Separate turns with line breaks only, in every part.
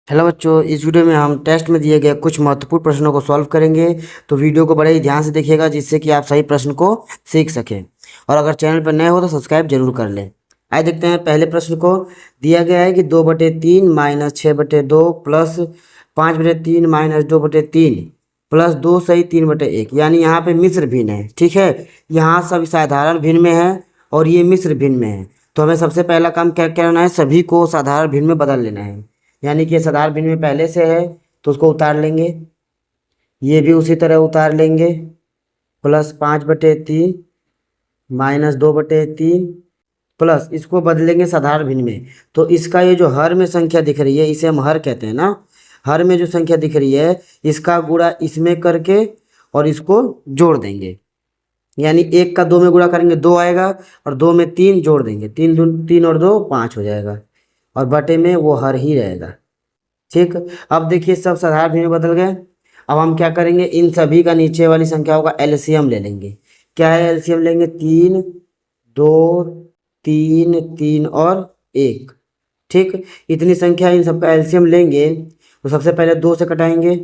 Hello बच्चों, इस video में हम टेस्ट में दिए गए कुछ महत्वपूर्ण प्रश्नों को सॉल्व करेंगे। तो वीडियो को बड़े ही ध्यान से देखिएगा जिससे कि आप सही प्रश्न को सीख सकें। और अगर चैनल पर नए हो तो सब्सक्राइब जरूर कर लें। आइए देखते हैं पहले प्रश्न को। दिया गया है कि 2/3 माइनस 6/2 प्लस 5/3 माइनस 2/3 प्लस 2 सही 3/1, यानी यहाँ पे मिश्र भिन्न है। ठीक है, यहाँ सब साधारण भिन्न में है और ये मिश्र भिन्न में है। तो हमें सबसे पहला काम क्या करना है, सभी को साधारण भिन्न में बदल लेना है। यानी कि ये साधारण भिन्न में पहले से है तो उसको उतार लेंगे, ये भी उसी तरह उतार लेंगे। प्लस 5/3 माइनस 2/3 प्लस इसको बदलेंगे साधारण भिन्न में। तो इसका ये जो हर में संख्या दिख रही है इसे हम हर कहते हैं ना। हर में जो संख्या दिख रही है इसका गुणा इसमें करके और इसको जोड़ देंगे। यानी 1 का 2 में गुणा करेंगे 2 आएगा और 2 में 3 जोड़ देंगे, 3 और 2 5 हो जाएगा और बटे में वो हर ही रहेगा। ठीक, अब देखिए सब साधारण भिन्न में बदल गए। अब हम क्या करेंगे, इन सभी का नीचे वाली संख्याओं का एलसीएम ले लेंगे। क्या है एलसीएम लेंगे, 3 2 3 3 और 1। ठीक, इतनी संख्या इन सबका एलसीएम लेंगे तो सबसे पहले 2 से कटाएंगे,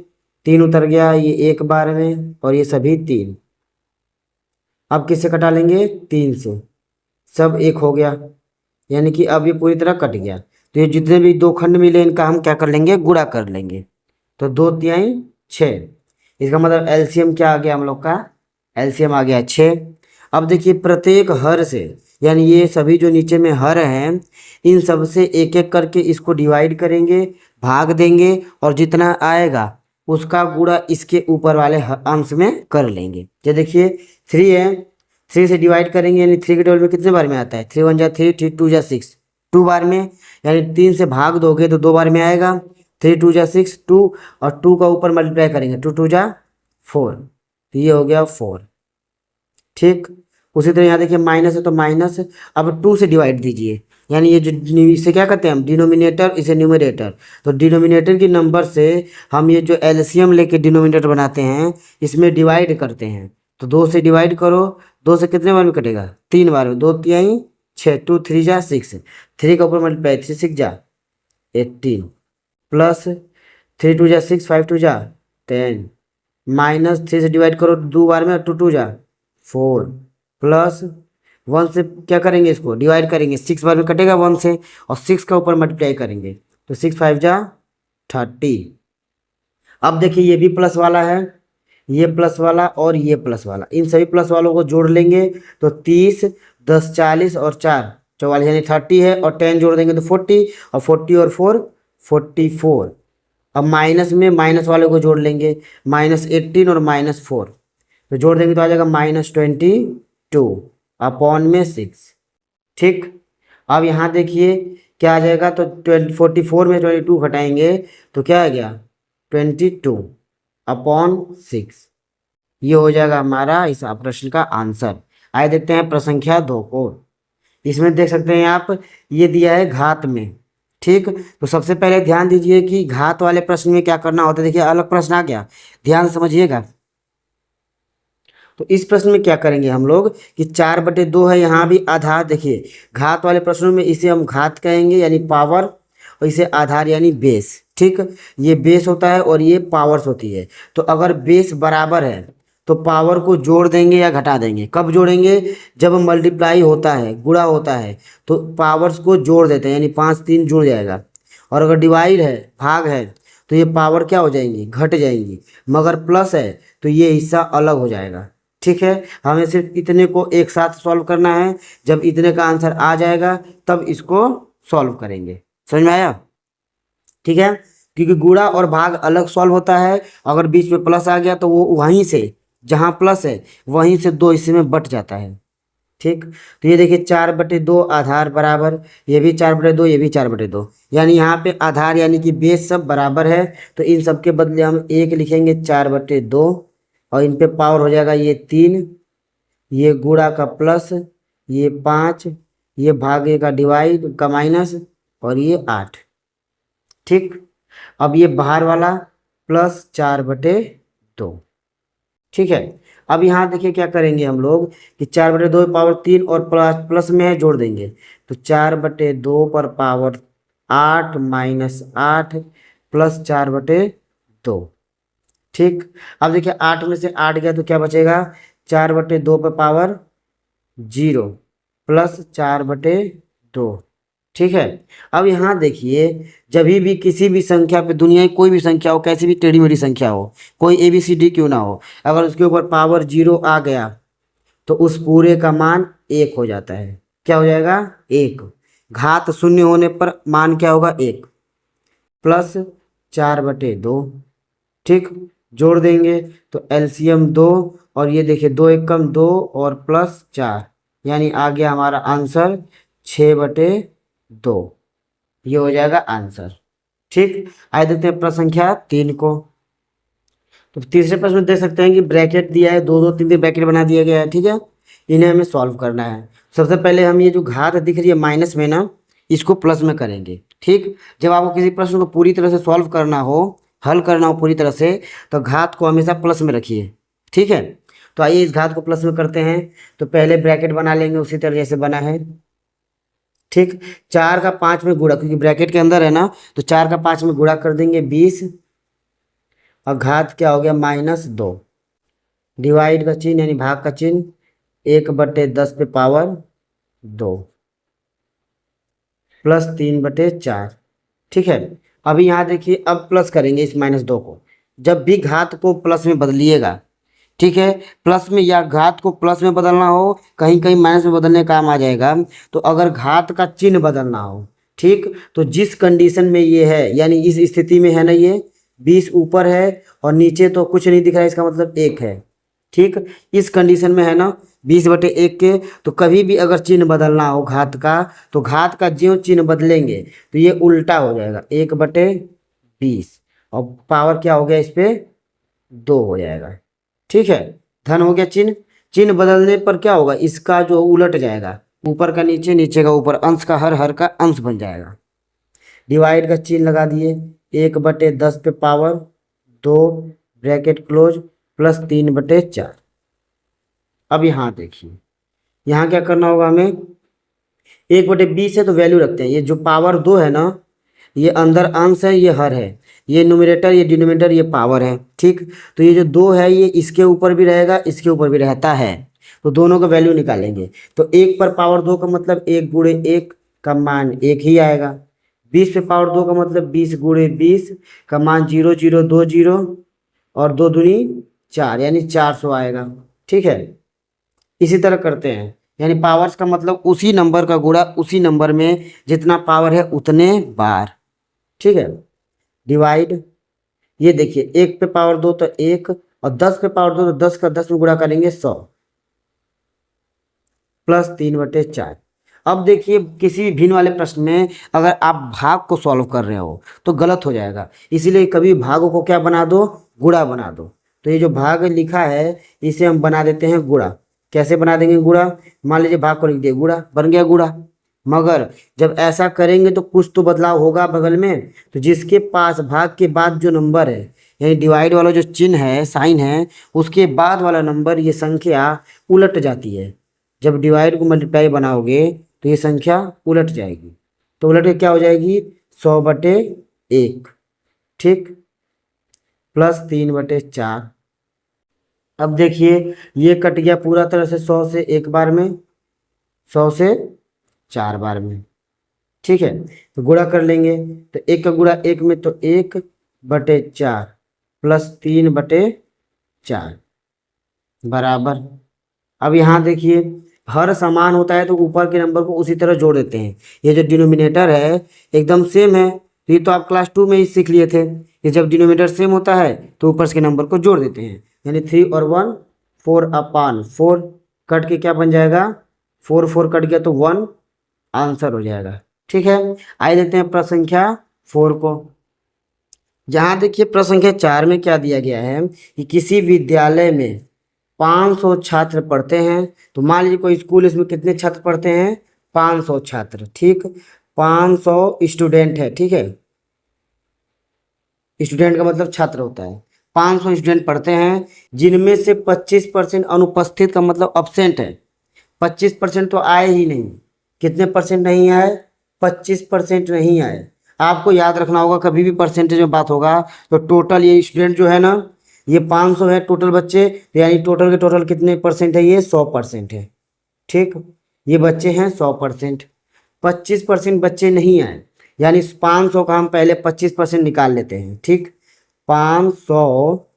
3 उतर गया, ये 1 बार में और ये सभी 3। अब किससे कटा लेंगे, 3 से, सब 1 हो गया। यानी कि अब ये पूरी तरह कट गया। तो ये जितने भी दो खंड मिले इनका हम क्या कर लेंगे, गुणा कर लेंगे। तो 2 तिहाई 6, इसका मतलब एलसीएम क्या आ गया हम लोग का, एलसीएम आ गया 6। अब देखिए प्रत्येक हर से, यानी ये सभी जो नीचे में हर हैं इन सब से एक एक करके इसको डिवाइड करेंगे, भाग देंगे और जितना आएगा उसका गुणा इसके ऊपर वाले अंश में कर लेंगे। ये देखिए 3 है, 3 से डिवाइड करेंगे यानी 3 के टेबल में कितने बार में आता है, 3 1 जा 3, 3 2 जा 6, 2 बार में। यानी 3 से भाग दोगे तो 2 बार में आएगा, 3 2 जा 6 2 और 2 का ऊपर मल्टीप्लाई करेंगे 2 2 जा 4, तो ये हो गया 4। ठीक, उसी तरह यहाँ देखिए माइनस है तो माइनस, अब 2 से डिवाइड दीजिए। यानी ये जो इसे क्या कहते हैं हम, डिनोमिनेटर, इसे न्यूमरेटर। तो डिनोमिनेटर की नंबर से हम ये जो एलसीएम लेके डिनोमिनेटर बनाते हैं इसमें डिवाइड करते हैं। तो 2 से डिवाइड करो, 2 से कितने बार में कटेगा, 3 बार में, 2 तिहाई 6, 2 3 जा 6, 3 का ऊपर मल्टीप्लाई 3 6 जा 18 प्लस 3 2 जा 6, 5 2 जा 10 माइनस 3 से डिवाइड करो 2 बार में, 2 2 जा 4 प्लस 1 से क्या करेंगे, इसको डिवाइड करेंगे, 6 बार में कटेगा 1 से और 6 का ऊपर मल्टीप्लाई करेंगे तो 6 5 जा 30। अब देखिए ये भी प्लस वाला है, ये प्लस वाला और ये प्लस वाला, इन सभी प्लस वालों को जोड़ लेंगे तो 30 10 40 और 4 44 यानी 30 है और 10 जोड़ देंगे तो 40 और 40 और 4 44। अब माइनस में माइनस वाले को जोड़ लेंगे, -18 और -4, तो जोड़ देंगे तो आ जाएगा -22 अपॉन में 6। ठीक, अब यहाँ देखिए क्या आ जाएगा, तो 44 में 22 घटाएंगे तो क्या आ गया 22 अपॉन 6। ये हो जाएगा हमारा इस प्रश्न का आंसर। आइए देखते हैं प्रसंख्या 2 को। इसमें देख सकते हैं आप, ये दिया है घात में। ठीक, तो सबसे पहले ध्यान दीजिए कि घात वाले प्रश्न में क्या करना होता है। देखिए अलग प्रश्न आ गया, ध्यान समझिएगा। तो इस प्रश्न में क्या करेंगे हम लोग कि 4/2 है, यहाँ भी आधार। देखिए घात वाले प्रश्नों में इसे हम घात कहेंगे यानी पावर, और इसे आधार यानी बेस। ठीक, ये बेस होता है और ये पावर्स होती है। तो अगर बेस बराबर है तो पावर को जोड़ देंगे या घटा देंगे। कब जोड़ेंगे, जब मल्टीप्लाई होता है, गुणा होता है तो पावर्स को जोड़ देते हैं, यानी 5 3 जुड़ जाएगा। और अगर डिवाइड है, भाग है, तो ये पावर क्या हो जाएंगी, घट जाएंगी। मगर प्लस है तो ये हिस्सा अलग हो जाएगा। ठीक है, हमें सिर्फ इतने को एक साथ सॉल्व करना है। जब इतने का आंसर आ जाएगा तब इसको सॉल्व करेंगे। समझ में आया। ठीक है, क्योंकि गुणा और भाग अलग सॉल्व होता है। अगर बीच में प्लस आ गया तो वो वहीं से, जहाँ प्लस है वहीं से 2 हिस्से में बट जाता है। ठीक, तो ये देखिए 4/2 आधार बराबर, ये भी 4/2, ये भी 4/2, यानी यहाँ पे आधार यानी कि बेस सब बराबर है। तो इन सब के बदले हम 1 लिखेंगे 4/2 और इन पे पावर हो जाएगा ये 3, ये गुणा का प्लस, ये 5, ये भागे का डिवाइड का माइनस और ये 8। ठीक, अब ये बाहर वाला प्लस 4/2। ठीक है, अब यहाँ देखिए क्या करेंगे हम लोग कि 4/2 पावर 3 और प्लस प्लस में है जोड़ देंगे। तो 4/2 पर पावर 8 -8 प्लस 4/2। ठीक, अब देखिए 8 में से 8 गया तो क्या बचेगा, 4/2 पे पावर 0 प्लस 4/2। ठीक है, अब यहाँ देखिए जब भी किसी भी संख्या पे, दुनिया की कोई भी संख्या हो, कैसी भी टेढ़ी मेढ़ी संख्या हो, कोई ABCD क्यों ना हो, अगर उसके ऊपर पावर 0 आ गया तो उस पूरे का मान 1 हो जाता है। क्या हो जाएगा, 1। घात शून्य होने पर मान क्या होगा, 1 प्लस 4/2। ठीक, जोड़ देंगे तो एलसीएम 2, और ये देखिए 2 एकम 2 और प्लस 4, यानी आ गया हमारा आंसर 6/2। ये हो जाएगा आंसर। ठीक, आइए देखते हैं प्रश्न संख्या 3 को। तो तीसरे प्रश्न में देख सकते हैं कि ब्रैकेट दिया है, 2 2 3 3 ब्रैकेट बना दिया गया है। ठीक है, इन्हें हमें सॉल्व करना है। सबसे पहले हम ये जो घात दिख रही है माइनस में ना, इसको प्लस में करेंगे। ठीक, जब आपको किसी प्रश्न को पूरी तरह से सॉल्व करना हो, हल करना हो पूरी तरह से, तो घात को हमेशा प्लस में रखिए। ठीक है, तो आइए इस घात को प्लस में करते हैं। तो पहले ब्रैकेट बना लेंगे उसी तरह जैसे बना है। ठीक, 4 का 5 में गुणा, क्योंकि ब्रैकेट के अंदर है ना, तो 4 का 5 में गुणा कर देंगे 20, और घात क्या हो गया, -2। डिवाइड का चिन्ह यानी भाग का चिन्ह, 1/10 पे पावर 2 प्लस 3/4। ठीक है, अभी यहाँ देखिए अब प्लस करेंगे इस -2 को। जब भी घात को प्लस में बदलिएगा, ठीक है, प्लस में या घात को प्लस में बदलना हो, कहीं कहीं माइनस में बदलने का काम आ जाएगा। तो अगर घात का चिन्ह बदलना हो, ठीक, तो जिस कंडीशन में ये है, यानी इस स्थिति में है ना, ये 20 ऊपर है और नीचे तो कुछ नहीं दिख रहा है, इसका मतलब 1 है। ठीक, इस कंडीशन में है ना 20/1 के, तो कभी भी अगर चिन्ह बदलना हो घात का, तो घात का ज्यों चिन्ह बदलेंगे तो ये उल्टा हो जाएगा, 1/20, और पावर क्या हो गया इस पे, 2 हो जाएगा। ठीक है, धन हो गया चिन्ह। चिन्ह बदलने पर क्या होगा, इसका जो उलट जाएगा, ऊपर का नीचे, नीचे का ऊपर, अंश का हर, हर का अंश बन जाएगा। डिवाइड का चिन्ह लगा दिए, 1/10 पे पावर 2 ब्रैकेट क्लोज प्लस 3/4। अब यहाँ देखिए, यहाँ क्या करना होगा हमें, 1/20 है तो वैल्यू रखते हैं। ये जो पावर 2 है ना, ये अंदर अंश है, ये हर है, ये न्यूमरेटर, ये डिनोमिनेटर, ये पावर है। ठीक, तो ये जो 2 है ये इसके ऊपर भी रहेगा, इसके ऊपर भी रहता है, तो दोनों का वैल्यू निकालेंगे। तो 1 पर पावर 2 का मतलब 1 गुणे 1 का मान 1 ही आएगा। 20 पे पावर 2 का मतलब 20 गुणे 20 का मान 0 0 2 0, और 2 दूनी 4, यानी 400 आएगा। ठीक है, इसी तरह करते हैं, यानी पावर्स का मतलब उसी नंबर का गुणा उसी नंबर में जितना पावर है उतने बार। ठीक है, डिवाइड, ये देखिए 1 पे पावर 2 तो 1, और 10 पे पावर 2 तो 10 का 10 में गुणा करेंगे 100 प्लस 3/4। अब देखिए किसी भी भिन्न वाले प्रश्न में अगर आप भाग को सॉल्व कर रहे हो तो गलत हो जाएगा, इसीलिए कभी भागों को क्या बना दो, गुणा बना दो। तो ये जो भाग लिखा है इसे हम बना देते हैं गुणा। कैसे बना देंगे गुणा, मान लीजिए भाग को लिख दिए गुणा, बन गया गुणा। मगर जब ऐसा करेंगे तो कुछ तो बदलाव होगा बगल में, तो जिसके पास भाग के बाद जो नंबर है, यानी डिवाइड वाला जो चिन्ह है, साइन है, उसके बाद वाला नंबर, ये संख्या उलट जाती है। जब डिवाइड को मल्टीप्लाई बनाओगे तो ये संख्या उलट जाएगी, तो उलट के क्या हो जाएगी, 100/1। ठीक, प्लस 3/4। अब देखिए ये कट गया पूरा तरह से 100 से एक बार में, 100 से 4 बार में। ठीक है, तो गुणा कर लेंगे, तो 1 का गुणा 1 में तो 1/4 प्लस 3/4 बराबर। अब यहाँ देखिए हर समान होता है तो ऊपर के नंबर को उसी तरह जोड़ देते हैं। ये जो डिनोमिनेटर है एकदम सेम है, तो ये तो आप क्लास 2 में ही सीख लिए थे कि जब डिनोमिनेटर सेम होता है तो ऊपर के नंबर को जोड़ देते हैं, यानी 3 और 1 4/4 कट के क्या बन जाएगा, 4 4 कट गया तो 1 आंसर हो जाएगा। ठीक है, आइए देखते हैं प्रश्न संख्या 4 को। जहाँ देखिए प्रश्न संख्या 4 में क्या दिया गया है कि किसी विद्यालय में 500 छात्र पढ़ते हैं। तो मान लीजिए कोई स्कूल, इसमें कितने छात्र पढ़ते हैं, 500 छात्र। ठीक, 500 स्टूडेंट है। ठीक है, स्टूडेंट का मतलब छात्र होता है। 500 स्टूडेंट पढ़ते हैं, जिनमें से 25% अनुपस्थित का मतलब अब्सेंट है। 25% तो आए ही नहीं। कितने परसेंट नहीं आए, 25% नहीं आए। आपको याद रखना होगा, कभी भी परसेंटेज में बात होगा तो टोटल ये स्टूडेंट जो है ना, ये 500 है टोटल बच्चे, तो यानी टोटल के टोटल कितने परसेंट है, ये 100% है। ठीक, ये बच्चे हैं 100%। 25% बच्चे नहीं आए, यानी 500 का हम पहले 25% निकाल लेते हैं। ठीक, 500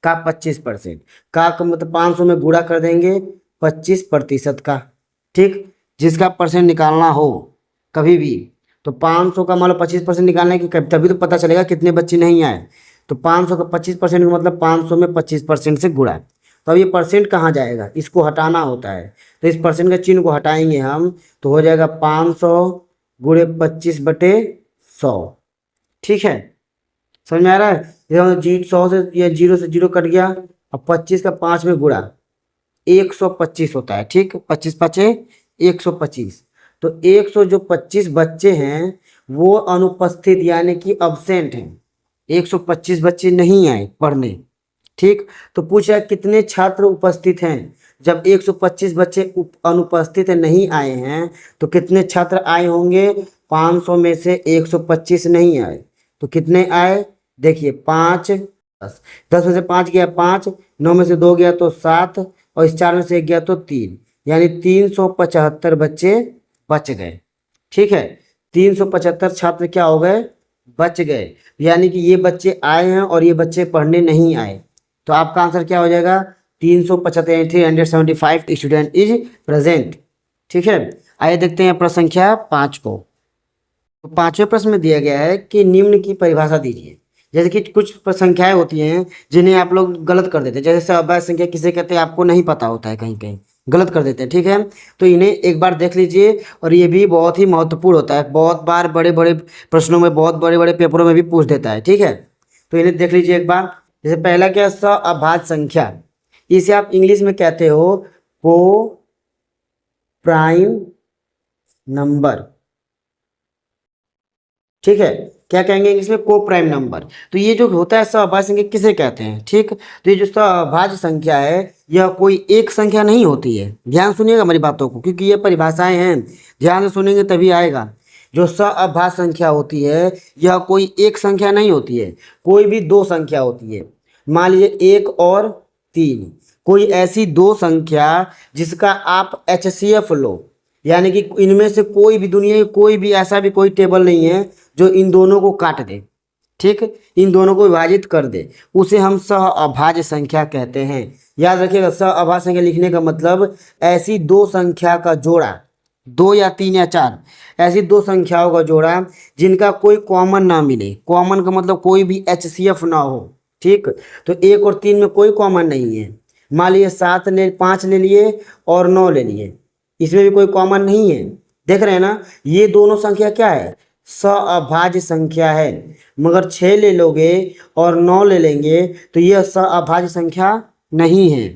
का 25% का मतलब 500 में गुणा कर देंगे 25% का। ठीक, जिसका परसेंट निकालना हो कभी भी, तो 500 का मान लो 25% निकालने की तभी तो पता चलेगा कितने बच्चे नहीं आए। तो 500 का 25% का मतलब 500 में 25% से गुणा। तो अब ये परसेंट कहाँ जाएगा, इसको हटाना होता है, तो इस परसेंट के चिन्ह को हटाएंगे हम, तो हो जाएगा 500 गुणे 25/100। ठीक है, समझ में आ रहा है। ये 100 से या 0 से 0 कट गया, अब 25 का 5 में गुणा 125 होता है। ठीक, 25 5 125। तो 125 बच्चे हैं वो अनुपस्थित यानी कि अब्सेंट हैं, 125 बच्चे नहीं आए पढ़ने। ठीक, तो पूछा कितने छात्र उपस्थित हैं। जब 125 बच्चे अनुपस्थित नहीं आए हैं तो कितने छात्र आए होंगे, 500 में से 125 नहीं आए तो कितने आए, देखिए 5 10, 10 में से 5 गया 5, 9 में से 2 गया तो 7, और इस 4 में से 1 गया तो 3, यानी 375 बच्चे बच गए। ठीक है, 375 छात्र क्या हो गए, बच गए, यानी कि ये बच्चे आए हैं और ये बच्चे पढ़ने नहीं आए। तो आपका आंसर क्या हो जाएगा, 375, 375 स्टूडेंट इज प्रेजेंट। ठीक है, आइए देखते हैं प्रश्न संख्या 5 को। तो 5वें प्रश्न में दिया गया है कि निम्न की परिभाषा दीजिए। जैसे कि कुछ संख्याएं होती हैं जिन्हें आप लोग गलत कर देते हैं, जैसे अवयव संख्या किसे कहते हैं आपको नहीं पता होता है, कहीं कहीं गलत कर देते हैं। ठीक है, तो इन्हें एक बार देख लीजिए, और ये भी बहुत ही महत्वपूर्ण होता है, बहुत बार बड़े बड़े प्रश्नों में, बहुत बड़े बड़े पेपरों में भी पूछ देता है। ठीक है, तो इन्हें देख लीजिए एक बार। जैसे पहला क्या, अभाज्य संख्या, इसे आप इंग्लिश में कहते हो को प्राइम नंबर। ठीक है, क्या कहेंगे इंग्लिश में, को प्राइम नंबर। तो ये जो होता है सहभाज्य संख्या किसे कहते हैं। ठीक, तो ये जो सहभाज्य संख्या है यह कोई एक संख्या नहीं होती है। ध्यान सुनिएगा मेरी बातों को, क्योंकि ये परिभाषाएं हैं, ध्यान से सुनेंगे तभी आएगा। जो सहभाज्य संख्या होती है यह कोई एक संख्या नहीं होती है, कोई भी दो संख्या होती है। मान लीजिए 1 और 3, कोई ऐसी दो संख्या जिसका आप HCF लो, यानी कि इनमें से कोई भी, दुनिया में कोई भी ऐसा भी कोई टेबल नहीं है जो इन दोनों को काट दे। ठीक, इन दोनों को विभाजित कर दे, उसे हम सहअभाज्य संख्या कहते हैं। याद रखिएगा, सहअभाज्य संख्या लिखने का मतलब ऐसी दो संख्या का जोड़ा, 2 या 3 या 4 ऐसी दो संख्याओं का जोड़ा जिनका कोई कॉमन ना मिले। कॉमन का मतलब कोई भी HCF ना हो। ठीक, तो 1 और 3 में कोई कॉमन नहीं है। मान लीजिए 5 ले लिए और 9 ले लिए, इसमें भी कोई कॉमन नहीं है। देख रहे हैं ना, ये दोनों संख्या क्या है, सहअभाज्य संख्या है। मगर 6 ले लोगे और 9 ले लेंगे तो यह सहअभाज्य संख्या नहीं है।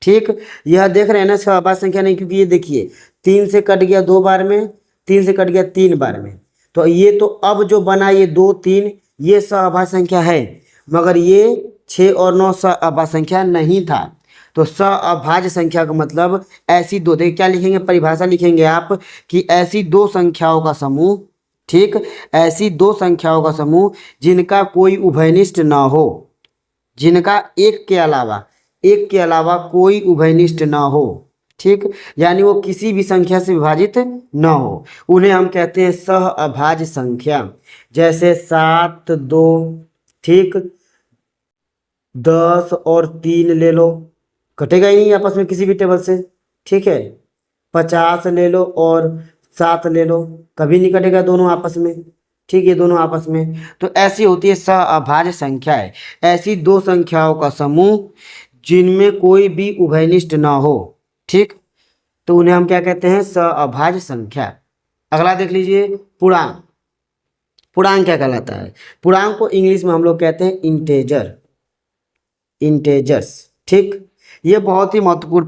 ठीक, यह देख रहे हैं ना सहअभाज्य संख्या नहीं, क्योंकि ये देखिए 3 से कट गया 2 बार में, 3 से कट गया 3 बार में, तो ये तो अब जो बना ये 2 3 ये सहअभाज्य संख्या है, मगर ये 6 और 9 सहअभाज्य संख्या नहीं था। तो सहअभाज्य संख्या का मतलब ऐसी दो, देखिए क्या लिखेंगे, परिभाषा लिखेंगे आप कि ऐसी दो संख्याओं का समूह। ठीक, ऐसी दो संख्याओं का समूह जिनका कोई उभयनिष्ठ ना हो, जिनका एक के अलावा कोई उभयनिष्ठ ना हो। ठीक, यानी वो किसी भी संख्या से विभाजित ना हो, उन्हें हम कहते हैं सहअभाज्य संख्या। जैसे 7 2, ठीक, 10 और 3 ले लो, कटेगा ही नहीं आपस में किसी भी टेबल से। ठीक है, 50 ले लो और 7 ले लो, कभी नहीं कटेगा दोनों आपस में। ठीक, ये दोनों आपस में, तो ऐसी होती है सहअभाज्य संख्या है, ऐसी दो संख्याओं का समूह जिनमें कोई भी उभयनिष्ठ ना हो। ठीक, तो उन्हें हम क्या कहते हैं, सहअभाज्य संख्या। अगला देख लीजिए, पूर्णांक। पूर्णांक क्या कहलाता है, पूर्णांक को इंग्लिश में हम लोग कहते हैं इंटेजर, इंटेजर्स। ठीक, ये बहुत ही महत्वपूर्ण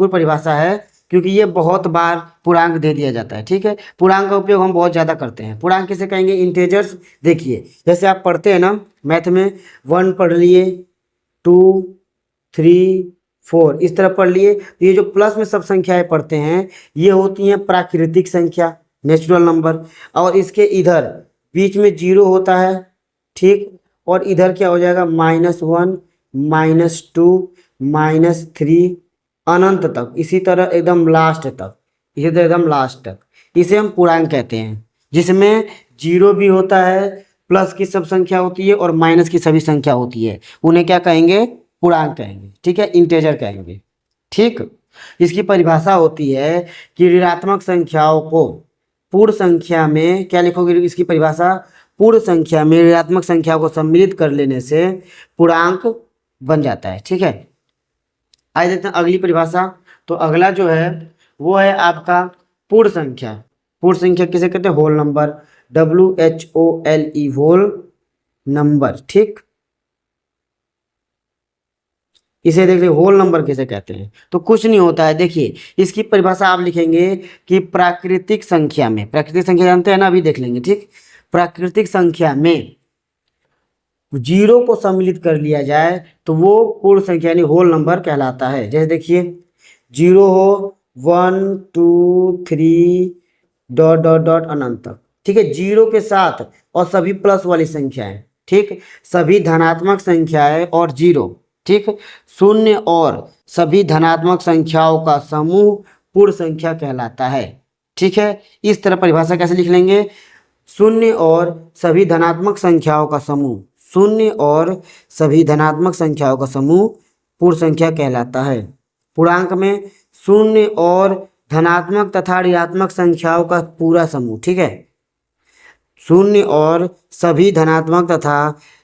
परिभाषा है, क्योंकि ये बहुत बार पूर्णांक दे दिया जाता है। ठीक है, पूर्णांक का उपयोग हम बहुत ज़्यादा करते हैं। पूर्णांक किसे कहेंगे, इंटेजर्स। देखिए जैसे आप पढ़ते हैं ना मैथ में, 1 पढ़ लिए, 2 3 4 इस तरह पढ़ लिए, तो ये जो प्लस में सब संख्याएं पढ़ते हैं ये होती हैं प्राकृतिक संख्या। Natural number. और इसके इधर बीच में जीरो होता है, ठीक, और इधर क्या हो जाएगा, -1, -2, -3, अनंत तक, इसी तरह एकदम लास्ट तक, इसी तरह एकदम लास्ट तक। इसे हम पूर्णांक कहते हैं, जिसमें जीरो भी होता है, प्लस की सब संख्या होती है और माइनस की सभी संख्या होती है। उन्हें क्या कहेंगे, पूर्णांक कहेंगे, ठीक है, इंटेजर कहेंगे। ठीक, इसकी परिभाषा होती है कि ऋणात्मक संख्याओं को पूर्ण संख्या में, क्या लिखोगे इसकी परिभाषा, पूर्ण संख्या में ऋणात्मक संख्या को सम्मिलित कर लेने से पूर्णांक बन जाता है। ठीक है, आइए देखते हैं अगली परिभाषा। तो अगला जो है वो है आपका पूर्ण संख्या। पूर्ण संख्या किसे कहते हैं, whole number, WHOLE, whole number. ठीक, इसे देखिए होल नंबर किसे कहते हैं, तो कुछ नहीं होता है। देखिए इसकी परिभाषा आप लिखेंगे कि प्राकृतिक संख्या में, प्राकृतिक संख्या जानते हैं ना, अभी देख लेंगे। ठीक, प्राकृतिक संख्या में जीरो को सम्मिलित कर लिया जाए तो वो पूर्ण संख्या यानी होल नंबर कहलाता है। जैसे देखिए जीरो हो 1 2 3 डॉट डॉट डॉट अनंत तक। ठीक है, जीरो के साथ और सभी प्लस वाली संख्याएं, ठीक, सभी धनात्मक संख्याएं और जीरो, ठीक, शून्य और सभी धनात्मक संख्याओं का समूह पूर्ण संख्या कहलाता है। ठीक है, इस तरह परिभाषा कैसे लिख लेंगे, शून्य और सभी धनात्मक संख्याओं का समूह, शून्य और सभी धनात्मक संख्याओं का समूह पूर्ण संख्या कहलाता है। पूर्णांक में शून्य और धनात्मक तथा ऋणात्मक संख्याओं का पूरा समूह। ठीक है, शून्य और सभी धनात्मक तथा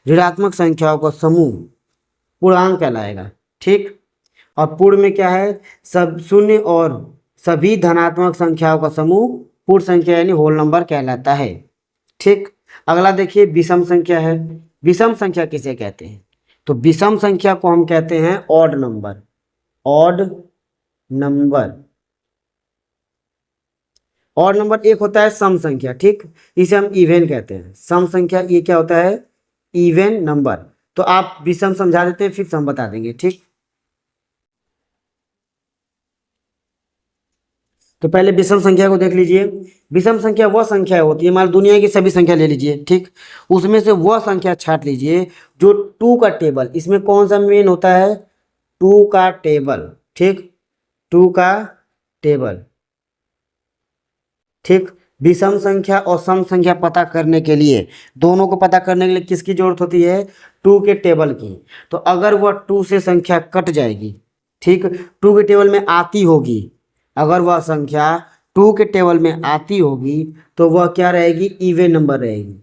ऋणात्मक संख्याओं का समूह पूर्णांक कहलाएगा। ठीक, और पूर्ण में क्या है, सब शून्य और सभी धनात्मक संख्याओं का समूह पूर्ण संख्या यानी होल नंबर कहलाता है। ठीक, अगला देखिए विषम संख्या है। विषम संख्या किसे कहते हैं, तो विषम संख्या को हम कहते हैं odd number, odd number. Odd number एक होता है सम संख्या, ठीक, इसे हम इवन कहते हैं। सम संख्या ये क्या होता है, इवन नंबर। तो आप विषम समझा देते हैं, फिर सम बता देंगे। ठीक, तो पहले विषम संख्या को देख लीजिए। विषम संख्या वह संख्या होती है, मान दुनिया की सभी संख्या ले लीजिए, ठीक, उसमें से वह संख्या छांट लीजिए जो टू का टेबल, इसमें कौन सा मेन होता है, टू का टेबल। ठीक, टू का टेबल। ठीक, विषम संख्या और सम संख्या पता करने के लिए, दोनों को पता करने के लिए किसकी जरूरत होती है, टू के टेबल की। तो अगर वह टू से संख्या कट जाएगी, ठीक, टू के टेबल में आती होगी, अगर वह संख्या टू के टेबल में आती होगी तो वह क्या रहेगी, इवन नंबर रहेगी।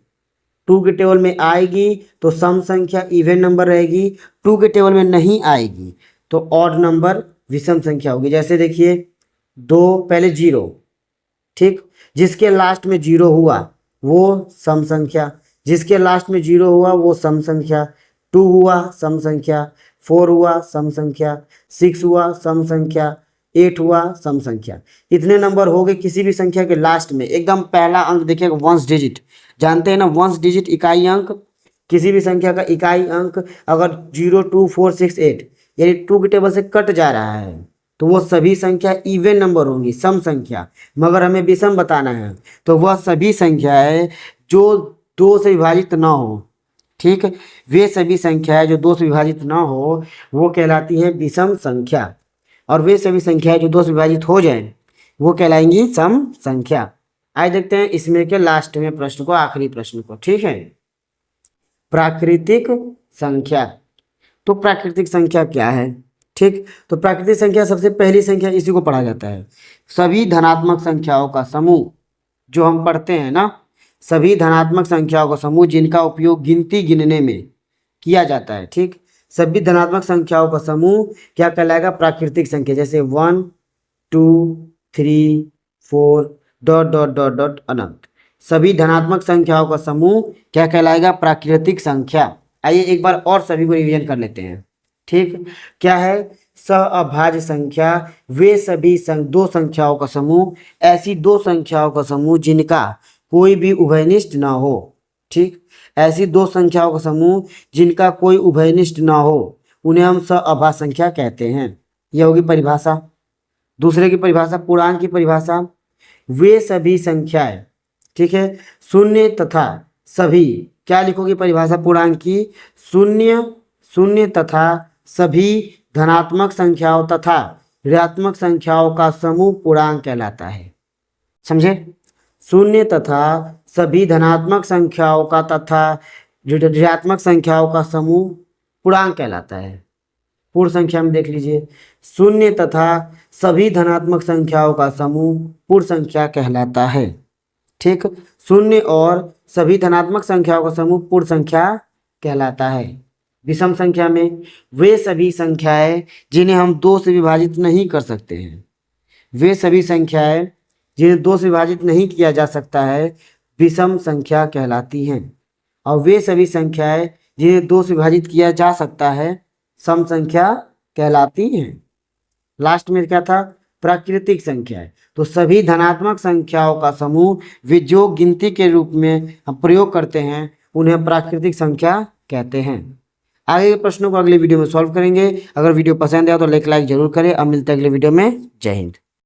टू के टेबल में आएगी तो सम संख्या इवन नंबर रहेगी, टू के टेबल में नहीं आएगी तो ऑड नंबर विषम संख्या होगी। जैसे देखिए दो, पहले जीरो, ठीक, जिसके लास्ट में जीरो हुआ वो सम संख्या, जिसके लास्ट में जीरो हुआ वो सम संख्या, टू हुआ सम संख्या, फोर हुआ सम संख्या, सिक्स हुआ सम संख्या, एट हुआ सम संख्या। इतने नंबर हो गए किसी भी संख्या के लास्ट में। एकदम पहला अंक देखिएगा वंस डिजिट, जानते हैं ना, वंस डिजिट इकाई अंक, किसी भी संख्या का इकाई अंक अगर 0 2 4 6 8 यानी टू के टेबल से कट जा रहा है तो वो सभी संख्या इवन नंबर होंगी, सम संख्या। मगर हमें विषम बताना है तो वह सभी संख्याएं जो दो से विभाजित ना हो, ठीक, वे सभी संख्याएं जो दो से विभाजित ना हो वो कहलाती है विषम संख्या, और वे सभी संख्याएं जो दो से विभाजित हो जाएं वो कहलाएंगी सम संख्या। आइए देखते हैं इसमें के लास्ट में प्रश्न को, आखिरी प्रश्न को। ठीक है, प्राकृतिक संख्या। तो प्राकृतिक संख्या क्या है, ठीक, तो प्राकृतिक संख्या सबसे पहली संख्या इसी को पढ़ा जाता है, सभी धनात्मक संख्याओं का समूह। जो हम पढ़ते हैं ना, सभी धनात्मक संख्याओं का समूह जिनका उपयोग गिनती गिनने में किया जाता है। ठीक, सभी धनात्मक संख्याओं का समूह क्या कहलाएगा, प्राकृतिक संख्या। जैसे 1 2 3 4 डॉट डॉट डॉट डॉट अनंत, सभी धनात्मक संख्याओं का समूह क्या कहलाएगा, प्राकृतिक संख्या। आइए एक बार और सभी को रिवीजन कर लेते हैं। ठीक, क्या है, सअभाज्य संख्या वे सभी दो संख्याओं का समूह, ऐसी दो संख्याओं का समूह जिनका कोई भी उभयनिष्ठ ना हो। ठीक, ऐसी दो संख्याओं का समूह जिनका कोई उभयनिष्ठ ना हो उन्हें हम सअभाज्य संख्या कहते हैं। यह होगी परिभाषा। दूसरे की परिभाषा, पूर्णांक की परिभाषा, वे सभी संख्याएं, ठीक है, शून्य तथा सभी, क्या लिखोगे परिभाषा पूर्णांक की, शून्य, शून्य तथा सभी धनात्मक संख्याओं तथा ऋणात्मक संख्याओं का समूह पूर्णांक कहलाता है। समझे? शून्य तथा सभी धनात्मक संख्याओं का तथा ऋणात्मक संख्याओं का समूह पूर्णांक कहलाता है। पूर्ण संख्या में देख लीजिए, शून्य तथा सभी धनात्मक संख्याओं का समूह पूर्ण संख्या कहलाता है। ठीक, शून्य और सभी धनात्मक संख्याओं का समूह पूर्ण संख्या कहलाता है। विषम संख्या में वे सभी संख्याएं जिन्हें हम 2 से विभाजित नहीं कर सकते हैं, वे सभी संख्याएं जिन्हें 2 से विभाजित नहीं किया जा सकता है विषम संख्या कहलाती हैं, और वे सभी संख्याएं जिन्हें 2 से विभाजित किया जा सकता है सम संख्या कहलाती हैं। लास्ट में क्या था? प्राकृतिक संख्या है। तो सभी धनात्मक संख्याओं का समूह वे जो गिनती के रूप में हम प्रयोग करते हैं उन्हें प्राकृतिक संख्या कहते हैं। आगे के प्रश्नों को अगले वीडियो में सॉल्व करेंगे। अगर वीडियो पसंद आया तो लाइक जरूर करें। अब मिलते हैं अगले वीडियो में। जय हिंद।